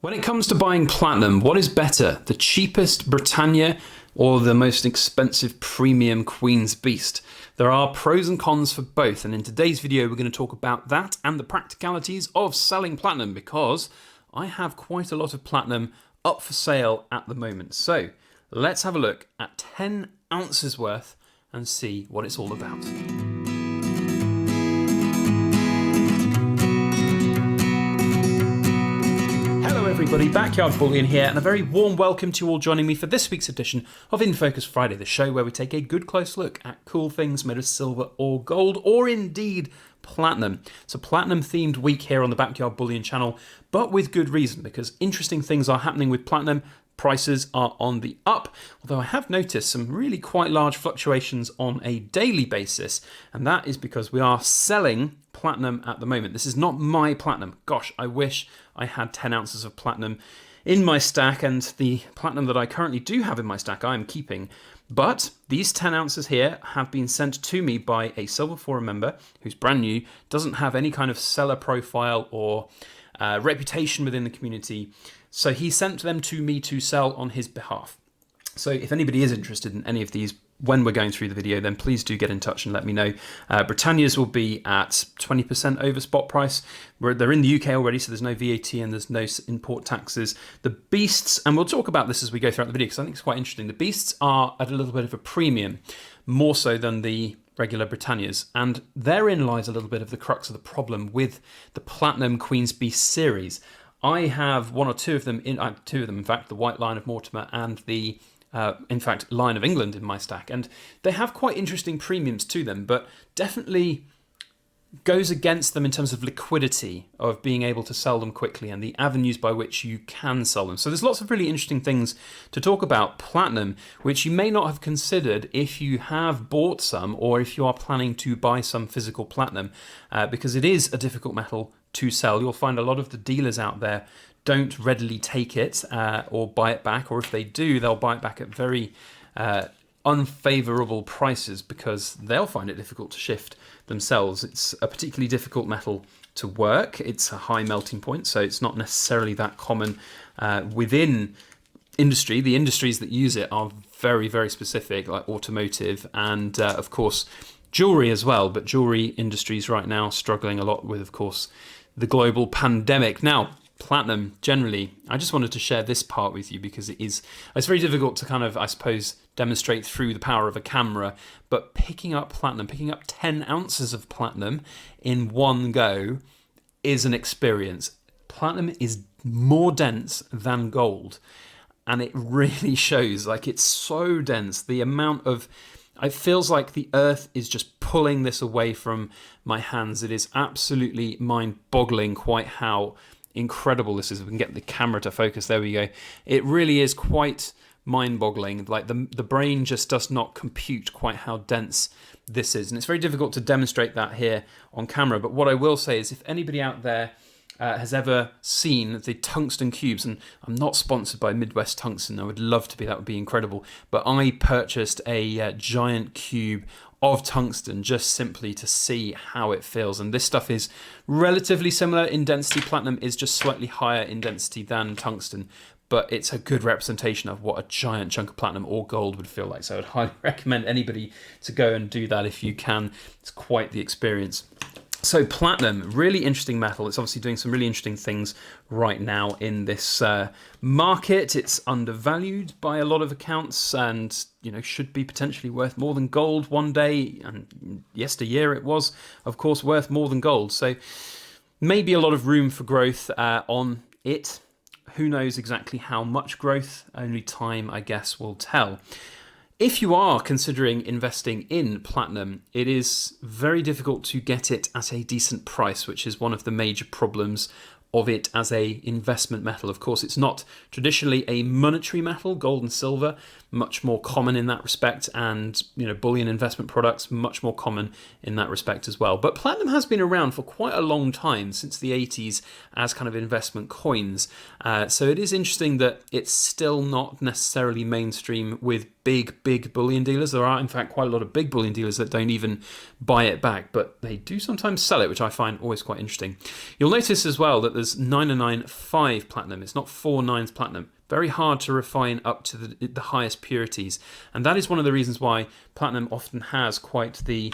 When it comes to buying platinum, what is better, the cheapest Britannia or the most expensive premium Queen's Beast? There are pros and cons for both, and in today's video we're going to talk about that and the practicalities of selling platinum, because I have quite a lot of platinum up for sale at the moment. So let's have a look at 10 ounces worth and see what it's all about. Hello everybody, Backyard Bullion here, and a very warm welcome to you all joining me for this week's edition of In Focus Friday, the show where we take a good close look at cool things made of silver or gold, or indeed platinum. It's a platinum themed week here on the Backyard Bullion channel, but with good reason, because interesting things are happening with platinum. Prices are on the up, although I have noticed some really quite large fluctuations on a daily basis, and that is because we are selling platinum at the moment. This is not my platinum. Gosh, I wish I had 10 ounces of platinum in my stack, and the platinum that I currently do have in my stack I am keeping. But these 10 ounces here have been sent to me by a Silver Forum member who's brand new, doesn't have any kind of seller profile or reputation within the community. So he sent them to me to sell on his behalf. So if anybody is interested in any of these when we're going through the video, then please do get in touch and let me know. Britannia's will be at 20% over spot price. They're in the UK already, so there's no VAT and there's no import taxes. The Beasts, and we'll talk about this as we go throughout the video because I think it's quite interesting. The Beasts are at a little bit of a premium, more so than the regular Britannias, and therein lies a little bit of the crux of the problem with the Platinum Queen's Beast series. I have one or two of them, in fact, the White Lion of Mortimer and the Lion of England in my stack, and they have quite interesting premiums to them, but definitely goes against them in terms of liquidity, of being able to sell them quickly and the avenues by which you can sell them. So there's lots of really interesting things to talk about platinum, which you may not have considered if you have bought some or if you are planning to buy some physical platinum, because it is a difficult metal to sell. You'll find a lot of the dealers out there don't readily take it or buy it back, or if they do, they'll buy it back at very unfavorable prices because they'll find it difficult to shift themselves. It's a particularly difficult metal to work. It's a high melting point, so it's not necessarily that common within industry. The industries that use it are very, very specific, like automotive and of course jewelry as well, but jewelry industries right now struggling a lot with, of course, the global pandemic. Now, platinum generally, I just wanted to share this part with you because it's very difficult to kind of, I suppose, demonstrate through the power of a camera, but picking up 10 ounces of platinum in one go is an experience. Platinum is more dense than gold, and it really shows. Like, it's so dense. The amount of, it feels like the earth is just pulling this away from my hands. It is absolutely mind-boggling quite how incredible this is. If we can get the camera to focus, there we go. It really is quite mind-boggling. Like, the brain just does not compute quite how dense this is, and it's very difficult to demonstrate that here on camera. But what I will say is, if anybody out there has ever seen the tungsten cubes, and I'm not sponsored by Midwest Tungsten, I would love to be, that would be incredible, but I purchased a giant cube of tungsten just simply to see how it feels, and this stuff is relatively similar in density. Platinum is just slightly higher in density than tungsten, but it's a good representation of what a giant chunk of platinum or gold would feel like. So I'd highly recommend anybody to go and do that if you can. It's quite the experience. So platinum, really interesting metal. It's obviously doing some really interesting things right now in this market. It's undervalued by a lot of accounts, and should be potentially worth more than gold one day. And yesteryear it was, of course, worth more than gold. So maybe a lot of room for growth on it. Who knows exactly how much growth? Only time, I guess, will tell. If you are considering investing in platinum, it is very difficult to get it at a decent price, which is one of the major problems of it as a investment metal. Of course, it's not traditionally a monetary metal. Gold and silver, much more common in that respect, and bullion investment products, much more common in that respect as well. But platinum has been around for quite a long time, since the 80s, as kind of investment coins. So it is interesting that it's still not necessarily mainstream with big bullion dealers. There are, in fact, quite a lot of big bullion dealers that don't even buy it back, but they do sometimes sell it, which I find always quite interesting. You'll notice as well that there's 995 platinum. It's not 49s platinum. Very hard to refine up to the highest purities. And that is one of the reasons why platinum often has quite the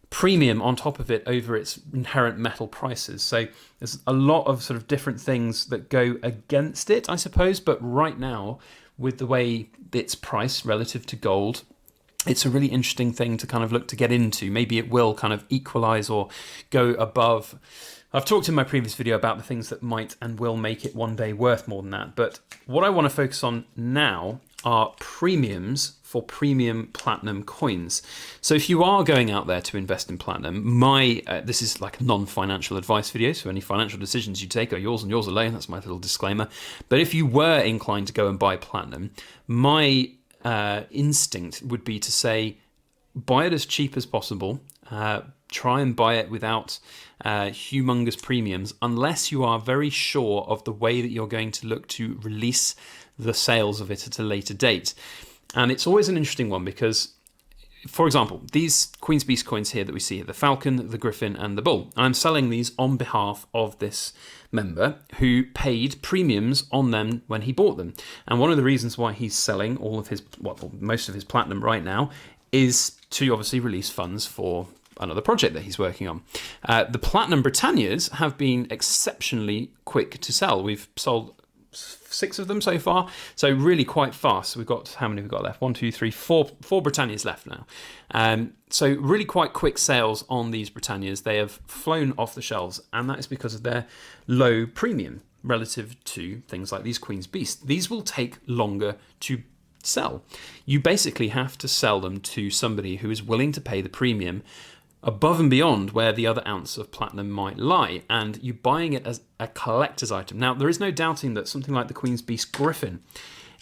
premium on top of it over its inherent metal prices. So there's a lot of sort of different things that go against it, I suppose. But right now, with the way it's priced relative to gold, it's a really interesting thing to kind of look to get into. Maybe it will kind of equalize or go above. I've talked in my previous video about the things that might and will make it one day worth more than that. But what I want to focus on now are premiums for premium platinum coins. So if you are going out there to invest in platinum, this is like a non-financial advice video, so any financial decisions you take are yours and yours alone. That's my little disclaimer. But if you were inclined to go and buy platinum, my instinct would be to say, buy it as cheap as possible. Try and buy it without humongous premiums, unless you are very sure of the way that you're going to look to release the sales of it at a later date. And it's always an interesting one because, for example, these Queen's Beast coins here that we see here, the Falcon, the Griffin, and the Bull, I'm selling these on behalf of this member who paid premiums on them when he bought them. And one of the reasons why he's selling all of his, most of his platinum right now is to obviously release funds for another project that he's working on. The Platinum Britannias have been exceptionally quick to sell. We've sold 6 of them so far, so really quite fast. We've got, how many we've got left? 1, 2, 3, 4 Britannias left now. So really quite quick sales on these Britannias. They have flown off the shelves, and that is because of their low premium relative to things like these Queen's Beast. These will take longer to sell. You basically have to sell them to somebody who is willing to pay the premium above and beyond where the other ounce of platinum might lie, and you buying it as a collector's item. Now, there is no doubting that something like the Queen's Beast Griffin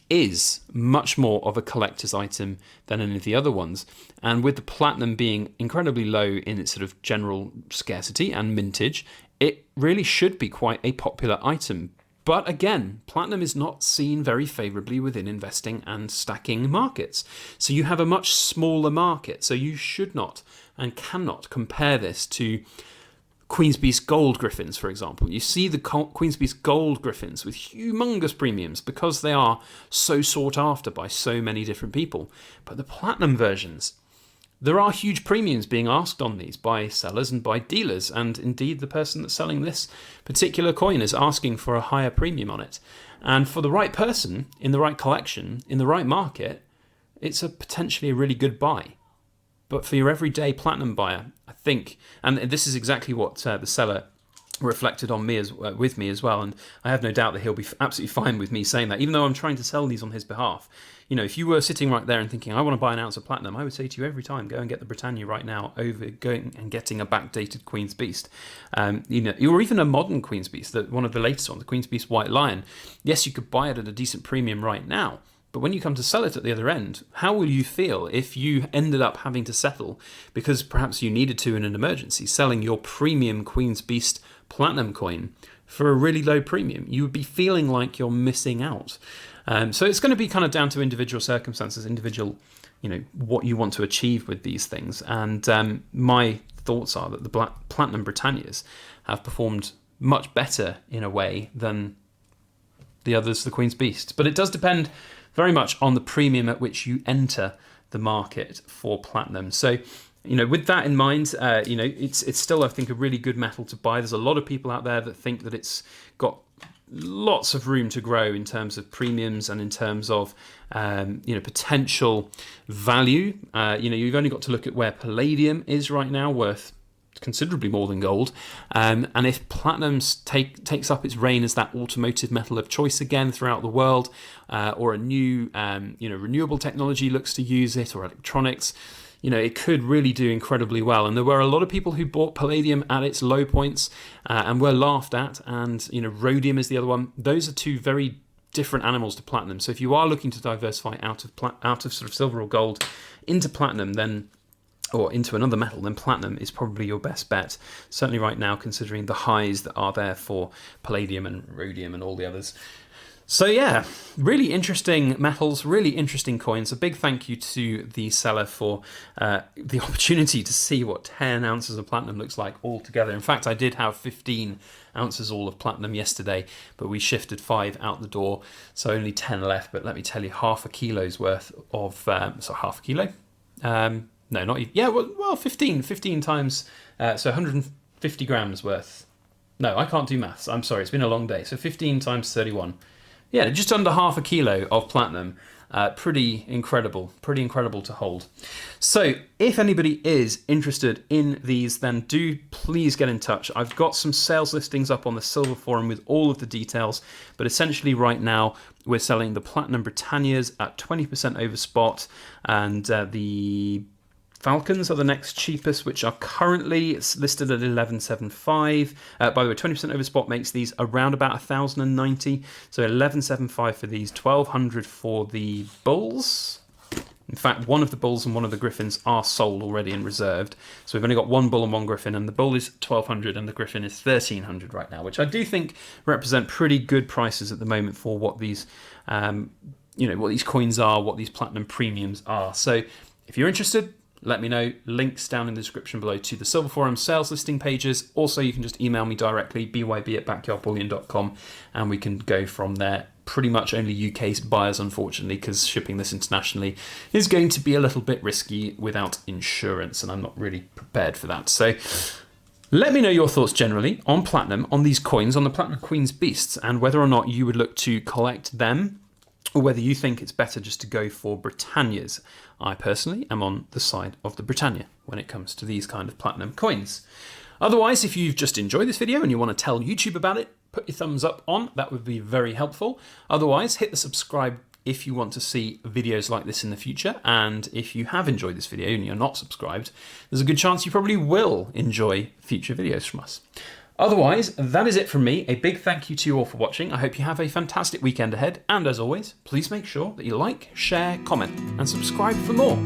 is much more of a collector's item than any of the other ones, and with the platinum being incredibly low in its sort of general scarcity and mintage, it really should be quite a popular item. But again, platinum is not seen very favourably within investing and stacking markets. So you have a much smaller market, so you should not and cannot compare this to Queen's Beast Gold Griffins, for example. You see the Queen's Beast Gold Griffins with humongous premiums because they are so sought after by so many different people. But the platinum versions, there are huge premiums being asked on these by sellers and by dealers, and indeed the person that's selling this particular coin is asking for a higher premium on it. And for the right person, in the right collection, in the right market, it's potentially a really good buy. But for your everyday platinum buyer, I think, and this is exactly what the seller reflected on me with me as well, and I have no doubt that he'll be absolutely fine with me saying that, even though I'm trying to sell these on his behalf. You know, if you were sitting right there and thinking, I want to buy an ounce of platinum, I would say to you every time, go and get the Britannia right now over going and getting a backdated Queen's Beast. You know, or even a modern Queen's Beast, one of the latest ones, the Queen's Beast White Lion. Yes, you could buy it at a decent premium right now, but when you come to sell it at the other end, how will you feel if you ended up having to settle because perhaps you needed to in an emergency, selling your premium Queen's Beast platinum coin for a really low premium? You would be feeling like you're missing out. So it's going to be kind of down to individual circumstances, individual, you know, what you want to achieve with these things. And my thoughts are that the Platinum Britannias have performed much better in a way than the others, the Queen's Beast. But it does depend very much on the premium at which you enter the market for platinum. So, you know, with that in mind, you know, it's still, I think, a really good metal to buy. There's a lot of people out there that think that it's got lots of room to grow in terms of premiums and in terms of, you know, potential value. You know, you've only got to look at where palladium is right now, worth considerably more than gold, and if platinum takes up its reign as that automotive metal of choice again throughout the world, or a new you know, renewable technology looks to use it, or electronics, you know, it could really do incredibly well. And there were a lot of people who bought palladium at its low points and were laughed at, and you know, rhodium is the other one. Those are two very different animals to platinum. So if you are looking to diversify out of sort of silver or gold into platinum, then, or into another metal, then platinum is probably your best bet. Certainly right now, considering the highs that are there for palladium and rhodium and all the others. So yeah, really interesting metals, really interesting coins. A big thank you to the seller for the opportunity to see what 10 ounces of platinum looks like all together. In fact, I did have 15 ounces all of platinum yesterday, but we shifted 5 out the door, so only 10 left. But let me tell you, half a kilo's worth of, so half a kilo? No, not even, yeah, well 15 times, so 150 grams worth. No, I can't do maths, I'm sorry, it's been a long day. So 15 times 31. Yeah, just under half a kilo of platinum. Pretty incredible to hold. So if anybody is interested in these, then do please get in touch. I've got some sales listings up on the Silver Forum with all of the details, but essentially right now we're selling the Platinum Britannias at 20% over spot, and the Falcons are the next cheapest, which are currently listed at 1175. By the way, 20% over spot makes these around about 1,090. So 1175 for these, 1,200 for the Bulls. In fact, one of the Bulls and one of the Griffins are sold already and reserved. So we've only got one Bull and one Griffin, and the Bull is 1,200 and the Griffin is 1,300 right now, which I do think represent pretty good prices at the moment for what these, what these coins are, what these platinum premiums are. So if you're interested, let me know. Links down in the description below to the Silver Forum sales listing pages. Also, you can just email me directly, byb@backyardbullion.com, and we can go from there. Pretty much only UK buyers, unfortunately, because shipping this internationally is going to be a little bit risky without insurance, and I'm not really prepared for that. So let me know your thoughts generally on platinum, on these coins, on the Platinum Queen's Beasts, and whether or not you would look to collect them, or whether you think it's better just to go for Britannias. I personally am on the side of the Britannia when it comes to these kind of platinum coins. Otherwise, if you've just enjoyed this video and you want to tell YouTube about it, put your thumbs up on, that would be very helpful. Otherwise, hit the subscribe if you want to see videos like this in the future. And if you have enjoyed this video and you're not subscribed, there's a good chance you probably will enjoy future videos from us. Otherwise, that is it from me. A big thank you to you all for watching. I hope you have a fantastic weekend ahead. And as always, please make sure that you like, share, comment, and subscribe for more.